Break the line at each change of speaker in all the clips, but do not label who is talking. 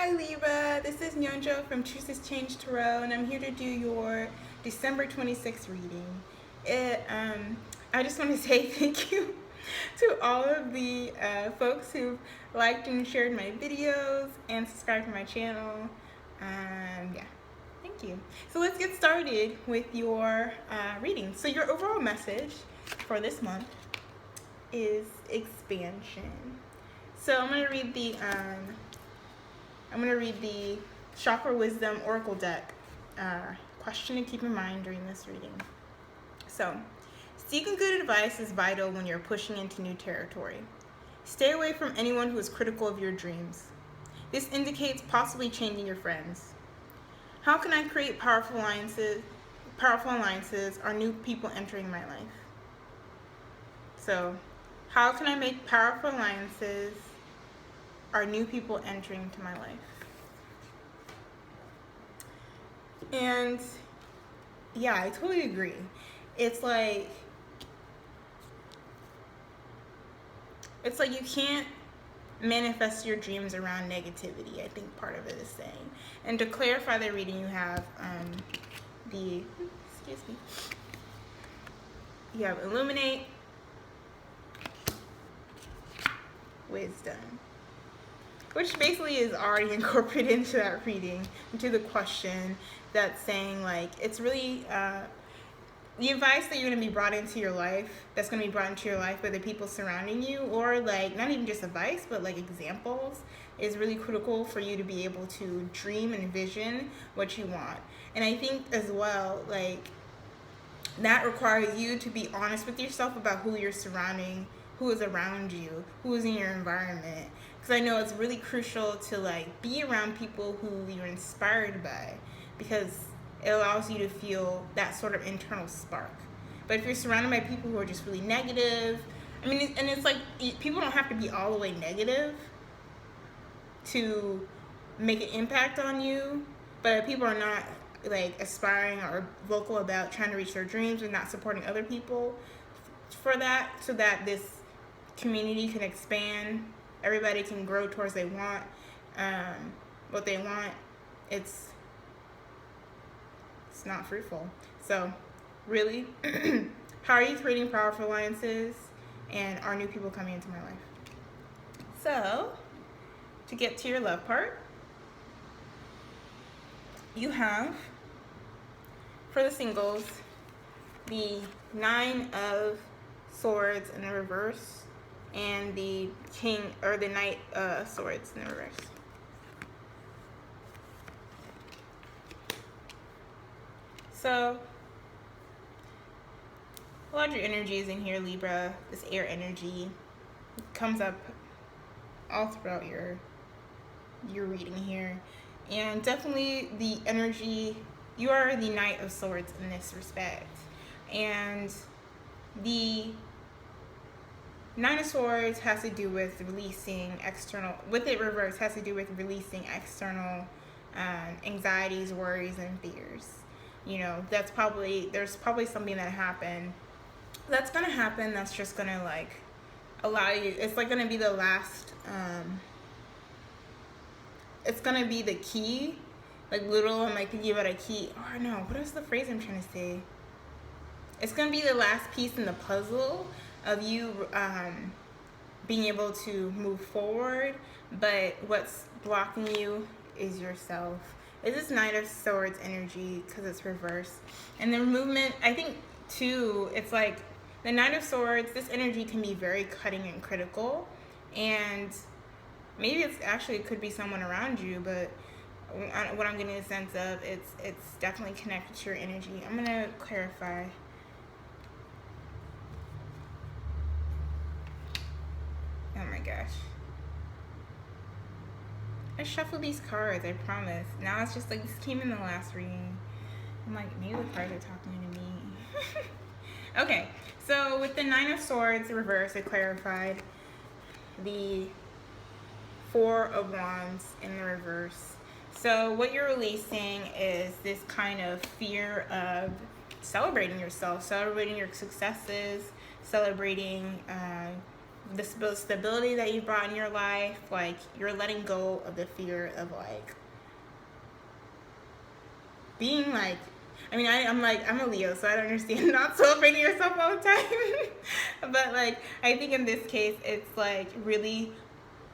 Hi Libra, this is Nyonjo from Chooses Change Tarot, and I'm here to do your December 26th reading. I just want to say thank you to all of the folks who've liked and shared my videos and subscribed to my channel. Yeah, thank you. So let's get started with your reading. So your overall message for this month is expansion. So I'm going to read the Chakra Wisdom Oracle deck question to keep in mind during this reading. So, seeking good advice is vital when you're pushing into new territory. Stay away from anyone who is critical of your dreams. This indicates possibly changing your friends. How can I create powerful alliances? Are new people entering my life? So, how can I make powerful alliances? Are new people entering to my life? And yeah, I totally agree. It's like you can't manifest your dreams around negativity, I think part of it is saying. And to clarify the reading, you have you have Illuminate, Wisdom, which basically is already incorporated into that reading, into the question that's saying, like, it's really the advice that you're going to be brought into your life, that's going to be brought into your life by the people surrounding you, or like not even just advice, but like examples, is really critical for you to be able to dream and envision what you want. And I think as well, like, that requires you to be honest with yourself about who you're surrounding, who is around you, who is in your environment. Because I know it's really crucial to like be around people who you're inspired by, because it allows you to feel that sort of internal spark. But if you're surrounded by people who are just really negative, I mean, and it's like, people don't have to be all the way negative to make an impact on you, but if people are not like aspiring or vocal about trying to reach their dreams and not supporting other people for that, so that this community can expand, everybody can grow towards what they want, it's not fruitful. So really, how are you creating powerful alliances, and are new people coming into my life? So to get to your love part, you have, for the singles, the Nine of Swords in the reverse and the King, or the Knight of Swords in the reverse. So a lot of your energy is in here, Libra. This air energy comes up all throughout your reading here. And definitely the energy, you are the Knight of Swords in this respect. And the Nine of Swords has to do with releasing external, with it reversed, has to do with releasing external anxieties, worries, and fears. You know, there's probably something that happened, that's gonna happen, that's just gonna like allow you, it's like gonna be the last, it's gonna be the key, like little, I'm like thinking about a key, oh no, what is the phrase I'm trying to say? It's gonna be the last piece in the puzzle of you being able to move forward, but what's blocking you is yourself. It's this Knight of Swords energy because it's reversed. And the movement, I think too, it's like the Knight of Swords, this energy can be very cutting and critical, and maybe it's actually, it could be someone around you, but what I'm getting a sense of, it's definitely connected to your energy. I'm gonna clarify. Oh my gosh. I shuffled these cards, I promise. Now it's just like, this came in the last reading. I'm like, maybe the cards are talking to me. Okay, so with the Nine of Swords reverse, I clarified the Four of Wands in the reverse. So what you're releasing is this kind of fear of celebrating yourself, celebrating your successes, celebrating the stability that you brought in your life. Like, you're letting go of the fear of like being like, I mean, I'm a Leo, so I don't understand not celebrating yourself all the time. But like, I think in this case, it's like really,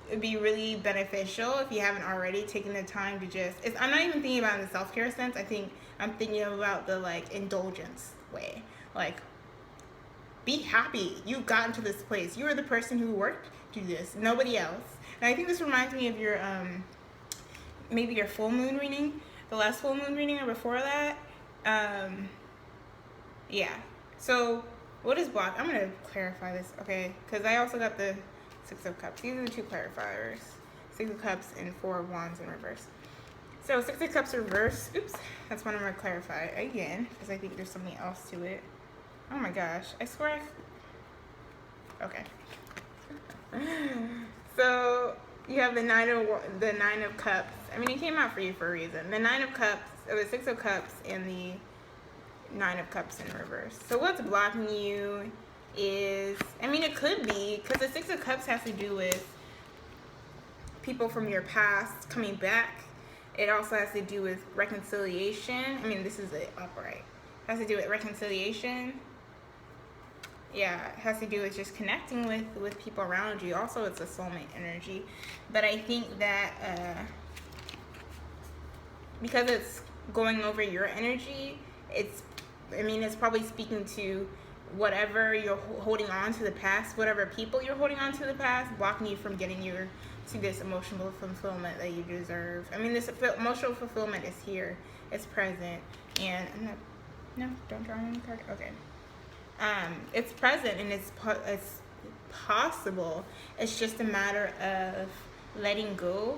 it'd be really beneficial if you haven't already taken the time to just, I'm not even thinking about it in the self-care sense. I think I'm thinking about the like indulgence way. Like, be happy you've gotten to this place. You are the person who worked to do this, nobody else. And I think this reminds me of your maybe your full moon reading, the last full moon reading or before that. Yeah. So what is block? I'm gonna clarify this, okay? Because I also got the Six of Cups. These are the two clarifiers: Six of Cups and Four of Wands in reverse. So Six of Cups reverse. Oops, that's one I'm gonna clarify again because I think there's something else to it. Oh my gosh, I swear. Okay. So you have the Nine of Cups. I mean, it came out for you for a reason. The Nine of Cups, or the Six of Cups, and the Nine of Cups in reverse. So what's blocking you is, I mean, it could be, because the Six of Cups has to do with people from your past coming back. It also has to do with reconciliation. I mean, this is it upright. It has to do with reconciliation. Yeah, it has to do with just connecting with people around you. Also, it's a soulmate energy. But I think that because it's going over your energy, it's probably speaking to whatever you're holding on to the past, whatever people you're holding on to the past, blocking you from getting to this emotional fulfillment that you deserve. I mean, this emotional fulfillment is here. It's present. And I'm not, no, don't draw any card. Okay. It's present and it's possible. It's just a matter of letting go,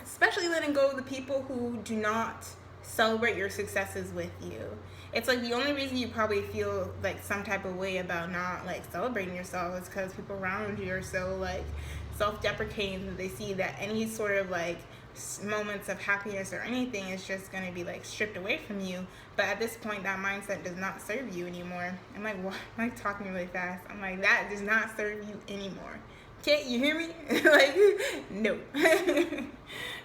especially letting go of the people who do not celebrate your successes with you. It's like the only reason you probably feel like some type of way about not like celebrating yourself is because people around you are so like self-deprecating that they see that any sort of like moments of happiness or anything is just going to be like stripped away from you. But at this point, that mindset does not serve you anymore. I'm like, what? I'm like talking really fast. I'm like, that does not serve you anymore. Can't you hear me? Like, no.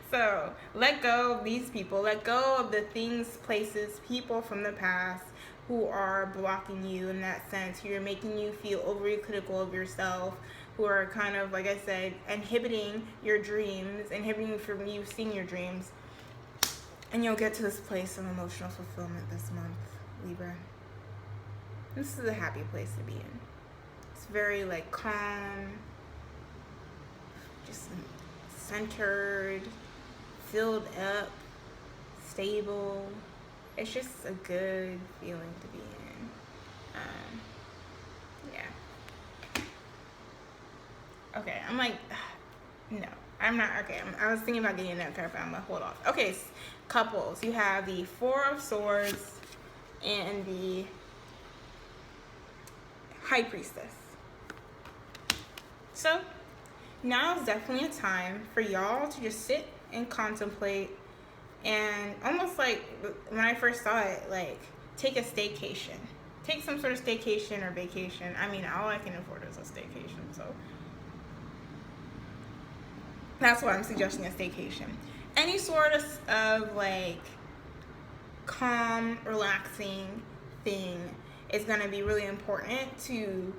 So let go of these people. Let go of the things, places, people from the past who are blocking you in that sense, who are making you feel overly critical of yourself, who are kind of, like I said, inhibiting your dreams, inhibiting you from you seeing your dreams. And you'll get to this place of emotional fulfillment this month, Libra. This is a happy place to be in. It's very like calm, just centered, filled up, stable. It's just a good feeling to be in. Yeah. Okay, I'm like, no, I'm not. Okay, I was thinking about getting that card, but I'm gonna hold off. Okay, couples. You have the Four of Swords and the High Priestess. So now is definitely a time for y'all to just sit and contemplate, and almost like when I first saw it, like take a staycation. Take some sort of staycation or vacation. I mean, all I can afford is a staycation, so that's why I'm suggesting a staycation. Any sort of like calm, relaxing thing is going to be really important to,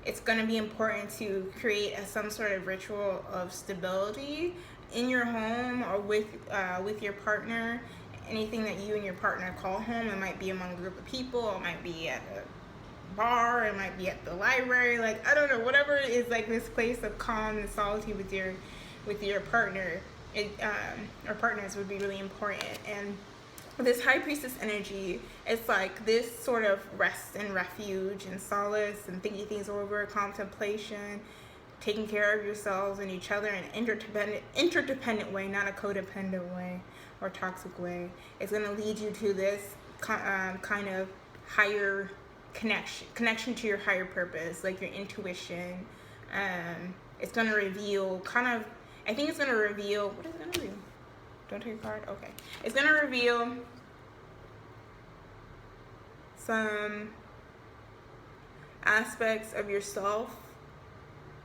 it's going to be important to create some sort of ritual of stability in your home or with your partner. Anything that you and your partner call home. It might be among a group of people, it might be at a bar, it might be at the library, like I don't know, whatever it is, like this place of calm and solitude with your partner, or partners would be really important. And with this High Priestess energy, it's like this sort of rest and refuge and solace and thinking things over, contemplation, taking care of yourselves and each other in an interdependent way, not a codependent way or toxic way. It's going to lead you to this kind of higher connection to your higher purpose, like your intuition. It's going to reveal what is it going to reveal? Don't take a card? Okay. It's going to reveal some aspects of yourself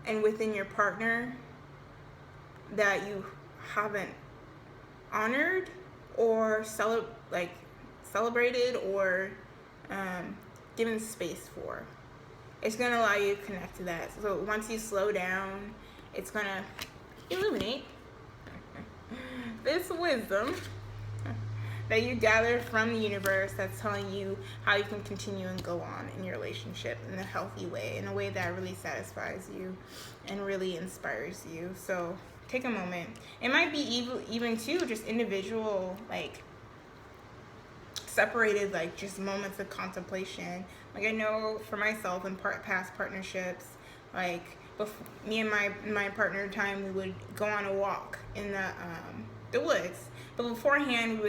and within your partner that you haven't honored or celebrated or given space for. It's going to allow you to connect to that. So once you slow down, it's going to illuminate this wisdom that you gather from the universe that's telling you how you can continue and go on in your relationship in a healthy way, in a way that really satisfies you and really inspires you. So take a moment. It might be even too just individual, like separated, like just moments of contemplation. Like I know for myself in past partnerships, like before, me and my partner time, we would go on a walk in the woods. But beforehand,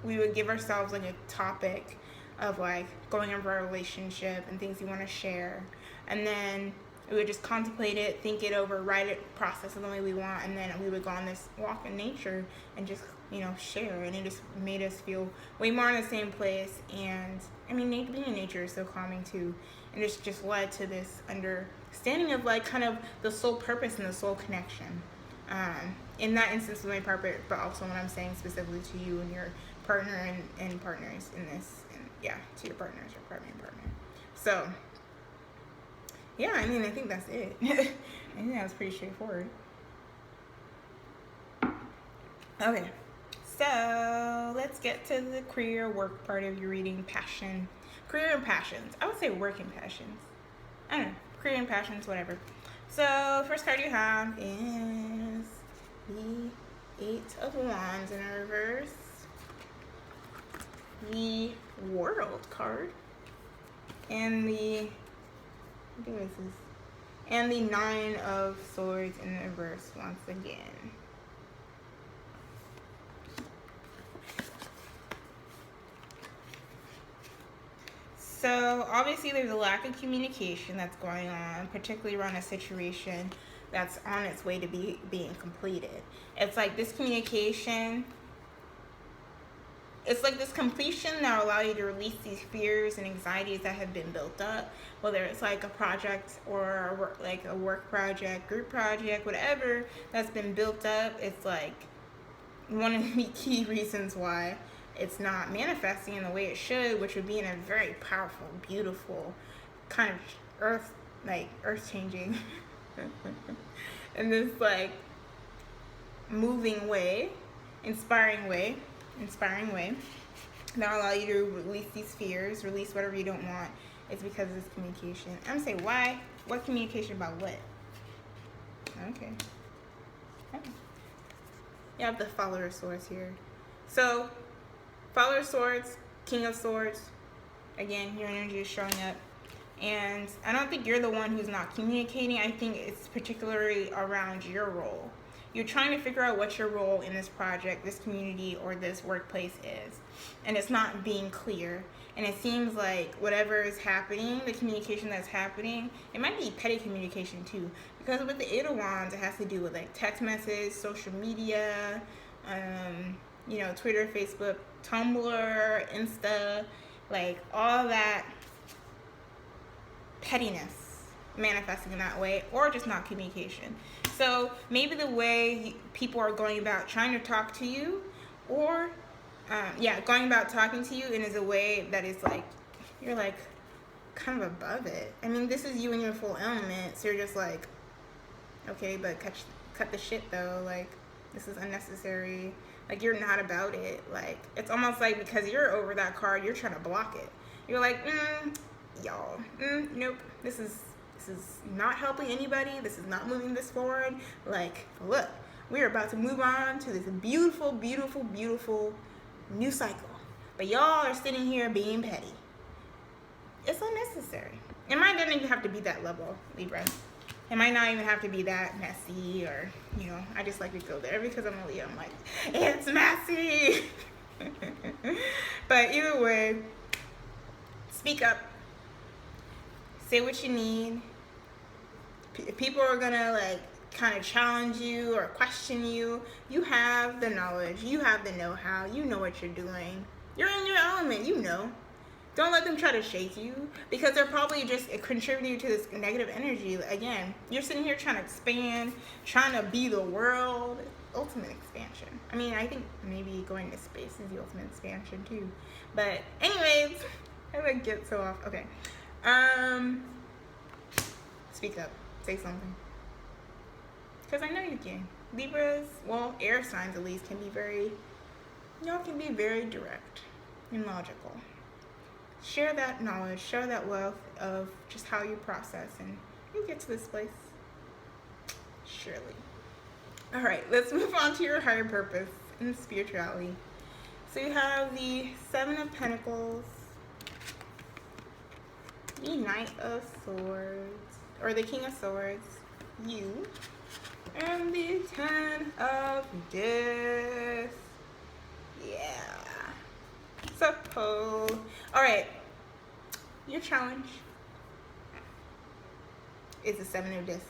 we would give ourselves like a topic of like going over our relationship and things we want to share. And then we would just contemplate it, think it over, write it, process it the way we want. And then we would go on this walk in nature and just, share. And it just made us feel way more in the same place. And I mean, being in nature is so calming too. And it's just led to this understanding of like kind of the soul purpose and the soul connection. In that instance with my partner, but also when I'm saying specifically to you and your partner and partners in this, and to your partners, your partner and partner. So, yeah, I mean, I think that's it. I think that was pretty straightforward. Okay, so let's get to the career work part of your reading. Passion, career and passions. I would say work and passions. I don't know, career and passions, whatever. So, first card you have is the 8 of Wands in reverse, the World card, and the 9 of Swords in reverse once again. So obviously there's a lack of communication that's going on, particularly around a situation that's on its way to being completed. It's like this communication, it's like this completion that will allow you to release these fears and anxieties that have been built up, whether it's like a project or like a work project, group project, whatever that's been built up. It's like one of the key reasons why it's not manifesting in the way it should, which would be in a very powerful, beautiful, kind of earth-changing, in this like moving way, inspiring way, that will allow you to release these fears, release whatever you don't want. It's because of this communication. I'm gonna say why? What communication about what? Okay. You have the Follower of Swords here. So, Follower of Swords, King of Swords. Again, your energy is showing up. And I don't think you're the one who's not communicating. I think it's particularly around your role. You're trying to figure out what your role in this project, this community, or this workplace is. And it's not being clear. And it seems like whatever is happening, the communication that's happening, it might be petty communication too. Because with the 8 of Wands, it has to do with like text message, social media, Twitter, Facebook, Tumblr, Insta, like all that pettiness manifesting in that way, or just not communication. So maybe the way people are going about trying to talk to you, or going about talking to you in is a way that is like, you're like kind of above it. I mean, this is you in your full element, so you're just like, okay, but cut the shit though, like this is unnecessary. Like, you're not about it. Like, it's almost like because you're over that card, you're trying to block it. You're like, nope. This is not helping anybody. This is not moving this forward. Like, look, we're about to move on to this beautiful, beautiful, beautiful new cycle. But y'all are sitting here being petty. It's unnecessary. It might not even have to be that level, Libra. It might not even have to be that messy, or, I just like to go there because I'm a Leo. I'm like, it's messy. But either way, speak up. Say what you need. If people are going to, like, kind of challenge you or question you, you have the knowledge. You have the know-how. You know what you're doing. You're in your element. Don't let them try to shake you, because they're probably just contributing to this negative energy. Again, you're sitting here trying to expand, trying to be the world. Ultimate expansion. I mean, I think maybe going to space is the ultimate expansion too. But anyways, I would get so off. Okay. Speak up. Say something. Because I know you can. Libras, well, air signs at least, can be very, y'all can be very direct and logical. Share that knowledge, share that wealth of just how you process, and you'll get to this place. Surely. All right, let's move on to your higher purpose and spirituality. So you have the Seven of Pentacles, the Knight of Swords, or the King of Swords, you, and the Ten of Discs. Yeah. So, all right. Your challenge is the Seven of Discs.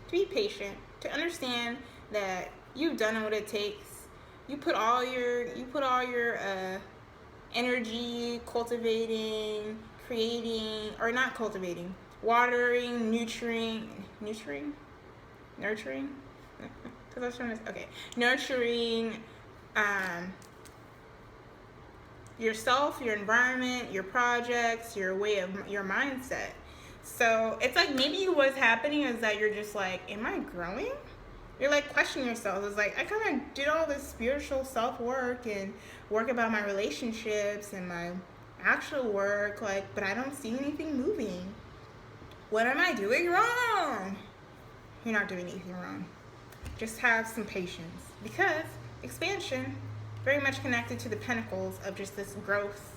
To be patient, to understand that you've done what it takes. You put all your energy cultivating, creating, or not cultivating, watering, nurturing. Because I was trying to, okay, nurturing yourself, your environment, your projects, your way of your mindset. So it's like maybe what's happening is that you're just like, am I growing? You're like questioning yourself. It's like I kind of did all this spiritual self-work and work about my relationships and my actual work, like, but I don't see anything moving. What am I doing wrong? You're not doing anything wrong. Just have some patience, because expansion very much connected to the pentacles of just this growth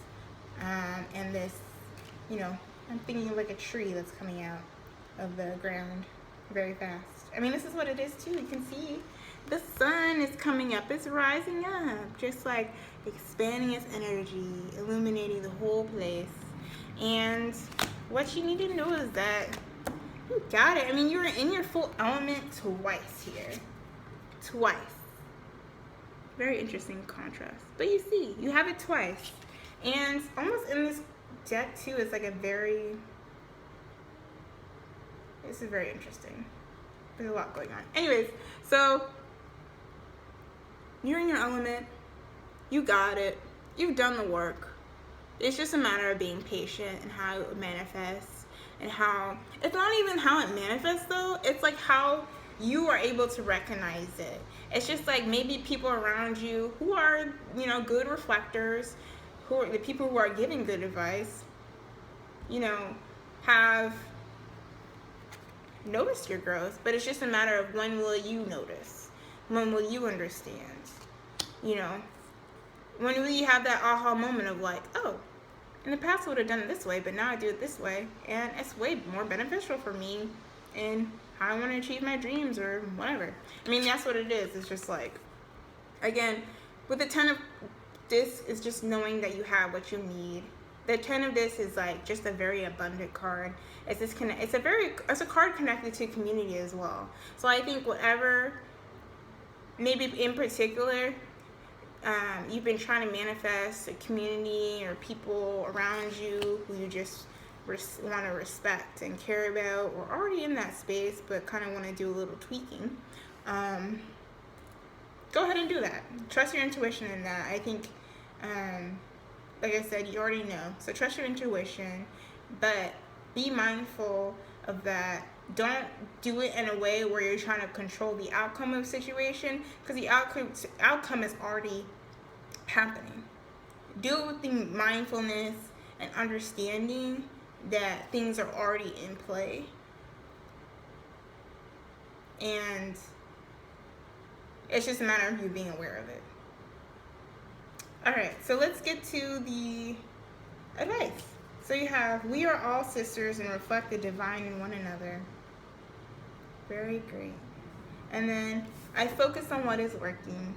and this, you know, I'm thinking of like a tree that's coming out of the ground very fast. I mean, this is what it is too. You can see the sun is coming up, it's rising up, just like expanding its energy, illuminating the whole place. And what you need to know is that you got it. I mean, you're in your full element twice here. Twice. Very interesting contrast. But you see, you have it twice. And almost in this deck too is like a very, this is very interesting. There's a lot going on. Anyways, so you're in your element. You got it. You've done the work. It's just a matter of being patient and how it manifests and how, it's not even how it manifests though. It's like how you are able to recognize it. It's just like maybe people around you who are, you know, good reflectors, who are the people who are giving good advice, you know, have noticed your growth, but it's just a matter of when will you notice? When will you understand? You know, when will you have that aha moment of like, oh, in the past I would have done it this way, but now I do it this way, and it's way more beneficial for me and how I want to achieve my dreams or whatever. I mean, that's what it is. It's just like, again, with the Ten of Discs, is just knowing that you have what you need. The Ten of Discs is like just a very abundant card. It's this it's a card connected to community as well. So I think whatever, maybe in particular, you've been trying to manifest a community or people around you who you just want to respect and care about, or already in that space but kind of want to do a little tweaking, go ahead and do that. Trust your intuition in that. I think, like I said, you already know. So trust your intuition, but be mindful of that. Don't do it in a way where you're trying to control the outcome of the situation, because the outcome is already happening. Do it with the mindfulness and understanding that things are already in play. And it's just a matter of you being aware of it. All right, so let's get to the advice. So you have, we are all sisters and reflect the divine in one another. Very great. And then, I focus on what is working.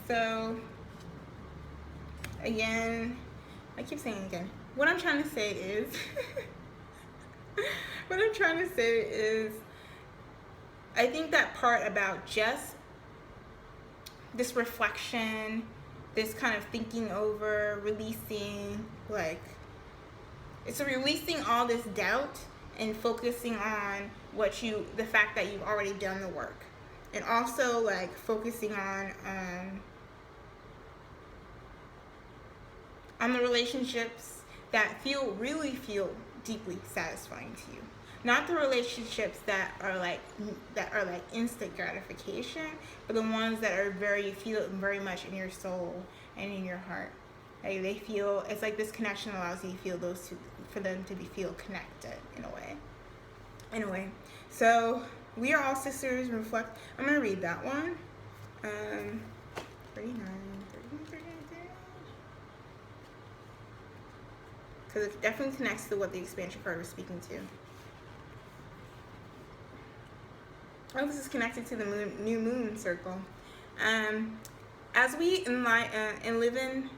So, again, I keep saying again. What I'm trying to say is, I think that part about just this reflection this kind of thinking over, releasing, like, it's releasing all this doubt and focusing on the fact that you've already done the work. And also, like, focusing on the relationships that really feel deeply satisfying to you. Not the relationships that are like instant gratification, but the ones that are feel very much in your soul and in your heart. Like, they feel, it's like this connection allows you to feel those two, for them to feel connected in a way. Anyway, so we are all sisters. Reflect. I'm gonna read that one. 39, because it definitely connects to what the expansion card was speaking to. Oh, this is connected to the new moon circle. As we enliven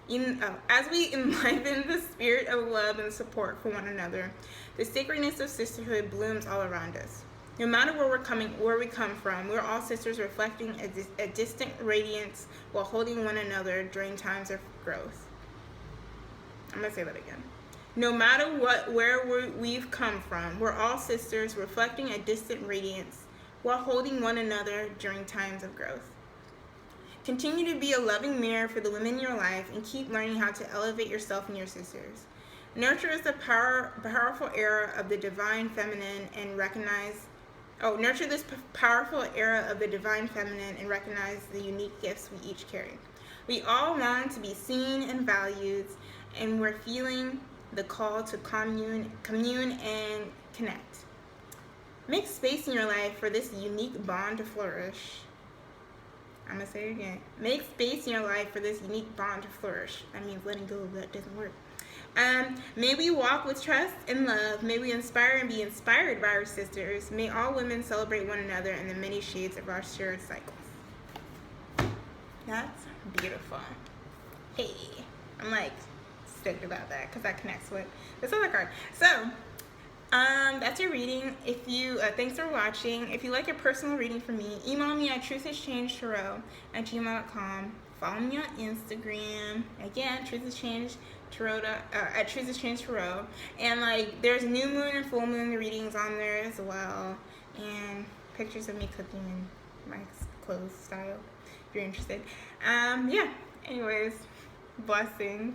the spirit of love and support for one another, the sacredness of sisterhood blooms all around us. No matter where we come from, we're all sisters, reflecting a distant radiance while holding one another during times of growth. I'm gonna say that again. No matter where we've come from, we're all sisters, reflecting a distant radiance while holding one another during times of growth. Continue to be a loving mirror for the women in your life and keep learning how to elevate yourself and your sisters. Nurture this powerful era of the divine feminine and recognize the unique gifts we each carry. We all long to be seen and valued, and we're feeling the call to commune and connect. Make space in your life for this unique bond to flourish. I'm going to say it again. Make space in your life for this unique bond to flourish. That means letting go of that doesn't work. May we walk with trust and love. May we inspire and be inspired by our sisters. May all women celebrate one another in the many shades of our shared cycles. That's beautiful. Hey, I'm like stoked about that because that connects with this other card. So, that's your reading. If you thanks for watching. If you like a personal reading from me, email me at truthischangetarot@gmail.com. Follow me on Instagram. Again, @truthischangetarot. And like, there's new moon and full moon readings on there as well, and pictures of me cooking in my clothes style. If you're interested. Yeah. Anyways, blessings.